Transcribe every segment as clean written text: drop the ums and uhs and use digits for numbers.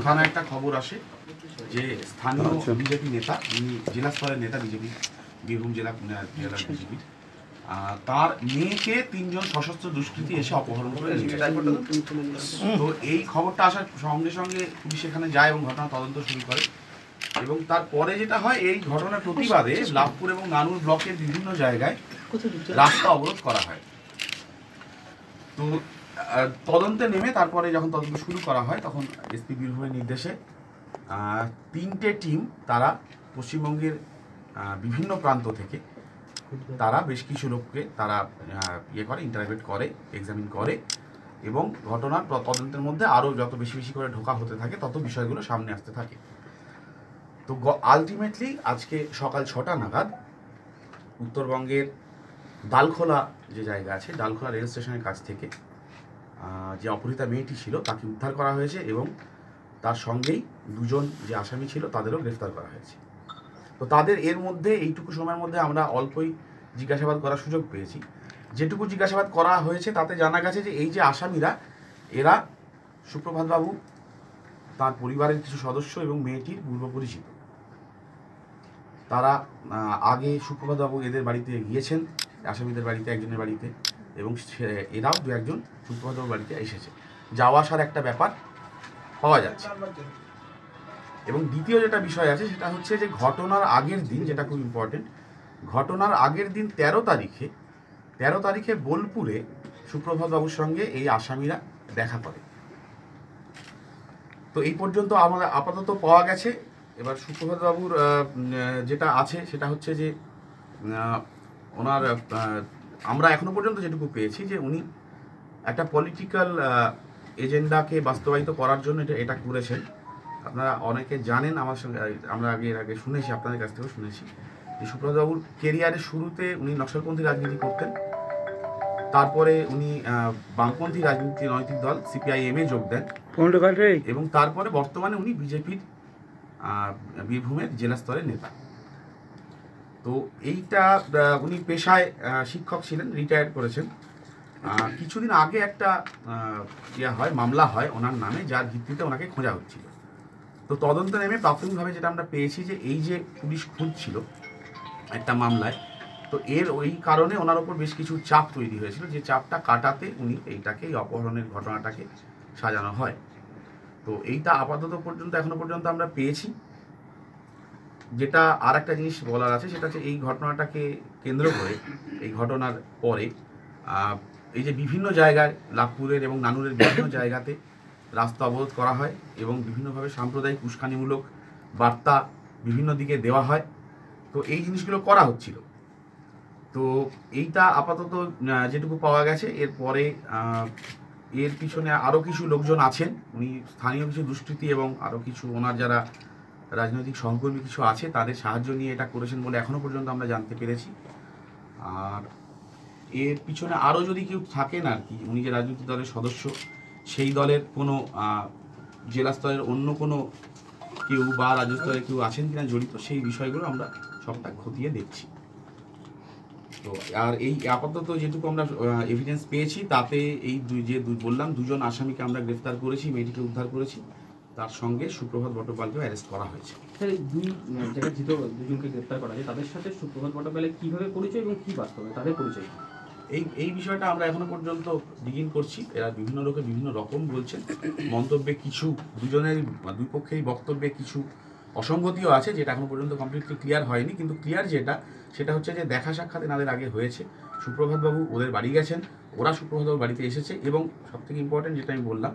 থানা একটা খবর আসে যে স্থানীয় বিজেপি নেতা, যিনি জেলা স্তরের নেতা বিজেপি বীরভূম জেলা বিজেপির, তার মেয়েকে 3 জন সশস্ত্র দুষ্কৃতী এসে অপহরণ করে নিয়েছে। তো এই খবরটা আসার সঙ্গে সঙ্গে পুলিশ এখানে যায় এবং ঘটনা তদন্ত শুরু করে। এবং তারপরে যেটা হয়, এই ঘটনার প্রতিবাদে লাভপুর এবং নানুর ব্লকের বিভিন্ন জায়গায় রাস্তা অবরোধ করা হয়। তো তদন্তে নেমে তারপরে যখন তদন্ত শুরু করা হয়, তখন এসপি বীরভূমের নির্দেশে 3টে টিম তারা পশ্চিমবঙ্গের বিভিন্ন প্রান্ত থেকে তারা বেশ কিছু লোককে তারা ইন্টারোগেট করে, এক্সামিন করে এবং ঘটনার তদন্তের মধ্যে আরও যত বেশি বেশি করে ঢোকা হতে থাকে তত বিষয়গুলো সামনে আসতে থাকে। তো আলটিমেটলি আজকে সকাল 6টা নাগাদ উত্তরবঙ্গের ডালখোলা যে জায়গা আছে, ডালখোলা রেল স্টেশনের কাছ থেকে যে অপহৃতা মেয়েটি ছিল তাকে উদ্ধার করা হয়েছে এবং তার সঙ্গেই 2 জন যে আসামি ছিল তাদেরও গ্রেফতার করা হয়েছে। তো তাদের এর মধ্যে এইটুকু সময়ের মধ্যে আমরা অল্পই জিজ্ঞাসাবাদ করার সুযোগ পেয়েছি। যেটুকু জিজ্ঞাসাবাদ করা হয়েছে তাতে জানা গেছে যে এই যে আসামিরা, এরা সুপ্রভাতবাবু, তার পরিবারের কিছু সদস্য এবং মেয়েটির পূর্ব পরিচিত। তারা আগে সুপ্রভাতবাবু এদের বাড়িতে গিয়েছেন, আসামিদের বাড়িতে, একজনের বাড়িতে, এবং এরাও 2-1 সুপ্রভাতবাবুর বাড়িতে এসেছে। যাওয়া আসার একটা ব্যাপার পাওয়া যাচ্ছে। এবং দ্বিতীয় যেটা বিষয় আছে সেটা হচ্ছে যে ঘটনার আগের দিন, যেটা খুব ইম্পর্টেন্ট, ঘটনার আগের দিন 13 তারিখে বোলপুরে সুপ্রভাতবাবুর সঙ্গে এই আসামিরা দেখা করে। তো এই পর্যন্ত আমরা আপাতত পাওয়া গেছে। এবার সুপ্রভাতবাবুর যেটা আছে সেটা হচ্ছে যে ওনার, আমরা এখনো পর্যন্ত যেটুকু পেয়েছি যে উনি একটা পলিটিক্যাল এজেন্ডাকে বাস্তবায়িত করার জন্য এটা করেছেন। আপনারা অনেকে জানেন, আমার সঙ্গে আমরা এর আগে শুনেছি, আপনাদের কাছ থেকেও শুনেছি যে সুপ্রভাতবাবুর কেরিয়ারের শুরুতে উনি নকশালপন্থী রাজনীতি করতেন। তারপরে উনি বামপন্থী রাজনীতি নৈতিক দল CPIM যোগ দেন এবং তারপরে বর্তমানে উনি বিজেপির বীরভূমের জেলা স্তরের নেতা। তো এইটা উনি পেশায় শিক্ষক ছিলেন, রিটায়ার্ড করেছেন। কিছুদিন আগে একটা মামলা হয় ওনার নামে, যার ভিত্তিতে ওনাকে খোঁজা হচ্ছিল। তো তদন্ত নেমে প্রাথমিকভাবে যেটা আমরা পেয়েছি যে এই যে পুলিশ খুঁজছিল একটা মামলায়, তো ওই কারণে ওনার ওপর বেশ কিছু চাপ তৈরি হয়েছিল, যে চাপটা কাটাতে উনি এই অপহরণের ঘটনাটাকে সাজানো হয়। তো এইটা আপাতত পর্যন্ত এখনো পর্যন্ত আমরা পেয়েছি। যেটা আর একটা জিনিস বলার আছে সেটা হচ্ছে এই ঘটনাটাকে কেন্দ্র করে, এই ঘটনার পরে এই যে বিভিন্ন জায়গায় লাভপুরের এবং নানুরের বিভিন্ন জায়গাতে রাস্তা অবরোধ করা হয় এবং বিভিন্নভাবে সাম্প্রদায়িক উস্কানিমূলক বার্তা বিভিন্ন দিকে দেওয়া হয়। তো এই জিনিসগুলো করা হচ্ছিল। তো এইটা আপাতত যেটুকু পাওয়া গেছে, এরপরে এর পিছনে আরও কিছু লোকজন আছেন, উনি স্থানীয় কিছু দুষ্কৃতী এবং আরও কিছু ওনার যারা রাজনৈতিক সহকর্মী কিছু আছে তাদের সাহায্য নিয়ে এটা করেছেন বলে এখনও পর্যন্ত আমরা জানতে পেরেছি। আর এর পিছনে আরও যদি কেউ থাকেন আর কি, উনি যে রাজনৈতিক দলের সদস্য, সেই দলের কোনো জেলা স্তরের অন্য কোনো কেউ বা রাজ্য স্তরের কেউ আছেন কিনা জড়িত, সেই বিষয়গুলো আমরা সবটা খতিয়ে দেখছি। তো আর এই আপাতত যেটুকু আমরা এভিডেন্স পেয়েছি তাতে এই বললাম 2 জন আসামিকে আমরা গ্রেফতার করেছি, মেয়েটিকে উদ্ধার করেছি, তার সঙ্গে সুপ্রভাত বট্টোপাধ্যায়কেও অ্যারেস্ট করা হয়েছে। দুজনকে গ্রেফতার করা হয়েছে, তাদের সাথে সুপ্রভাত বট্টোপাধ্যায় কিভাবে পরিচয় এবং কি বাস্তবে তাদের পরিচয়? এই বিষয়টা আমরা এখনো পর্যন্ত ডিগিং করছি। এরা বিভিন্ন লোকে বিভিন্ন রকম বলছেন, মন্তব্যে কিছু দুই পক্ষেরই বক্তব্যে কিছু অসঙ্গতিও আছে, যেটা এখনো পর্যন্ত কমপ্লিটলি ক্লিয়ার হয়নি। কিন্তু ক্লিয়ার সেটা হচ্ছে যে দেখা সাক্ষাৎ এনাদের আগে হয়েছে, সুপ্রভাতবাবু ওদের বাড়ি গেছেন, ওরা সুপ্রভাতবাবুর বাড়িতে এসেছে এবং সবথেকে ইম্পর্টেন্ট যেটা আমি বললাম,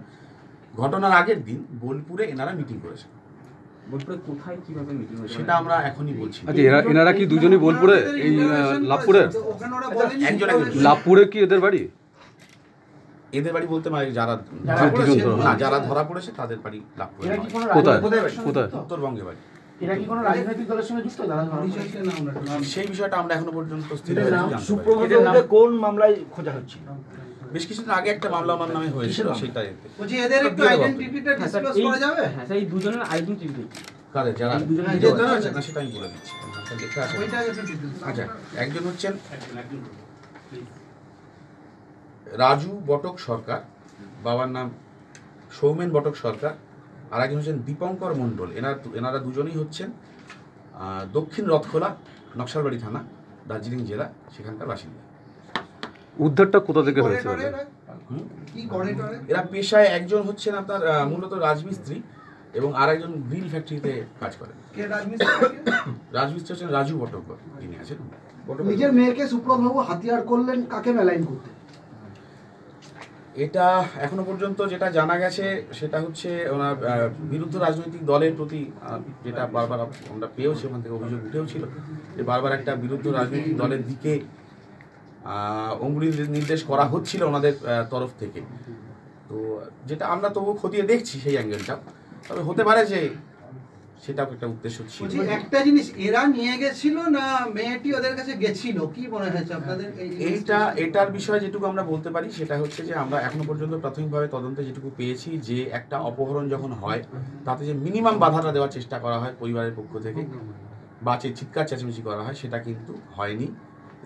ঘটনার আগের দিন বোলপুরে এনারা মিটিং করেছেন। বোলপুরে কোথায় কিভাবে মিটিং হয়েছে সেটা আমরা এখনই বলছি। আচ্ছা, এনারা কি দুজনই বোলপুরে, এই লাভপুরে? একজন লাভপুরে কি এদের বাড়ি? এদের বাড়ি বলতে যারা ধরা পড়েছে তাদের বাড়ি লাভপুরে। কোথায়? উত্তরবঙ্গে বাড়ি। এরা কি কোনো রাজনৈতিক দলের সঙ্গে যুক্ত? সেই বিষয়টা আমরা এখনো পর্যন্ত স্থির সুপ্রভাতবাবুকে কোন মামলায় খোঁজা হচ্ছিল? বেশ কিছুদিন আগে একটা মামলা আমার নামে হয়েছিল, সেটা বলছি এদের একটু আইডেন্টিটিটা ডিসক্লোজ করা যাবে? হ্যাঁ স্যার, এই দুজনের আইডেন্টিটি কাদের যারা এই দুজনের হ্যাঁ, যেতে যেতে হচ্ছে হবে। না সেটা আমি বলে দিচ্ছি। লেখা আছে। ওইটা একটু details। আচ্ছা, একজন হচ্ছেন রাজু বটক সরকার, বাবার নাম সৌমেন বটক সরকার, আর একজন হচ্ছেন দীপঙ্কর মণ্ডল। এনারা দুজনেই হচ্ছেন দক্ষিণ রথখোলা, নকশালবাড়ি থানা, দার্জিলিং জেলা, সেখানকার বাসিন্দা। উদ্ধারটা কোথা থেকে কি করে হয়েছে টরে ওদের? এরা? কি করে টরে? এরা পেশায় একজন হচ্ছেন আপনার মূলত রাজমিস্ত্রি এবং আর একজন গ্রিল ফ্যাক্টরিতে কাজ করেন। কে রাজমিস্ত্রি? রাজমিস্ত্রি হচ্ছেন রাজু বটক, যিনি আছেন। নিজের মেয়েকে সুপ্রভাবু হাতিয়ার করলেন কাকে মেলাইন করতে? এটা এখনো পর্যন্ত যেটা জানা গেছে সেটা হচ্ছে ওনার বিরুদ্ধ রাজনৈতিক দলের প্রতি যেটা বারবার আমরা পেয়েছি, ওখান থেকে অভিযোগ উঠেও ছিল যে বারবার একটা বিরুদ্ধ রাজনৈতিক দলের দিকে অঙ্গুলি নির্দেশ করা হচ্ছিল ওনাদের তরফ থেকে। তো যেটা আমরা তবু খতিয়ে দেখছি সেই অ্যাঙ্গেলটা, তবে হতে পারে যে সেটাও একটা উদ্দেশ্য ছিল। বলছি একটা জিনিস, এরা নিয়ে গেছিল না মেয়েটি ওদের কাছে গেছিল, কি মনে হয়েছে আপনাদের? এটার বিষয়ে যেটুকু আমরা বলতে পারি সেটা হচ্ছে যে আমরা এখনো পর্যন্ত প্রাথমিকভাবে তদন্তে যেটুকু পেয়েছি যে একটা অপহরণ যখন হয় তাতে যে মিনিমাম বাধাটা দেওয়ার চেষ্টা করা হয় পরিবারের পক্ষ থেকে বা চিৎকার চেঁচামেচি করা হয়, সেটা কিন্তু হয়নি।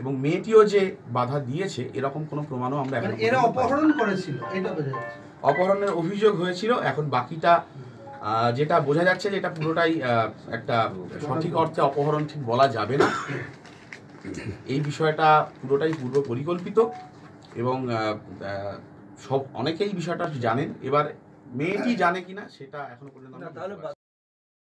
এবং মেয়েটিও যে বাধা দিয়েছে এরকম কোনো প্রমাণও আমরা মানে এখনো এরা পর্যন্ত পাইনি। অপহরণ করেছিল, এটা বোঝা যাচ্ছে। অপহরণের অভিযোগ হয়েছিল, এখন বাকিটা যেটা বোঝা যাচ্ছে যে এটা পুরোটাই একটা সঠিক অর্থে অপহরণ ঠিক বলা যাবে না। এই বিষয়টা পুরোটাই পূর্ব পরিকল্পিত এবং সব অনেকেই বিষয়টা জানেন। এবার মেয়েটি জানে কিনা সেটা এখনো পর্যন্ত আমরা বলতে পারছি না।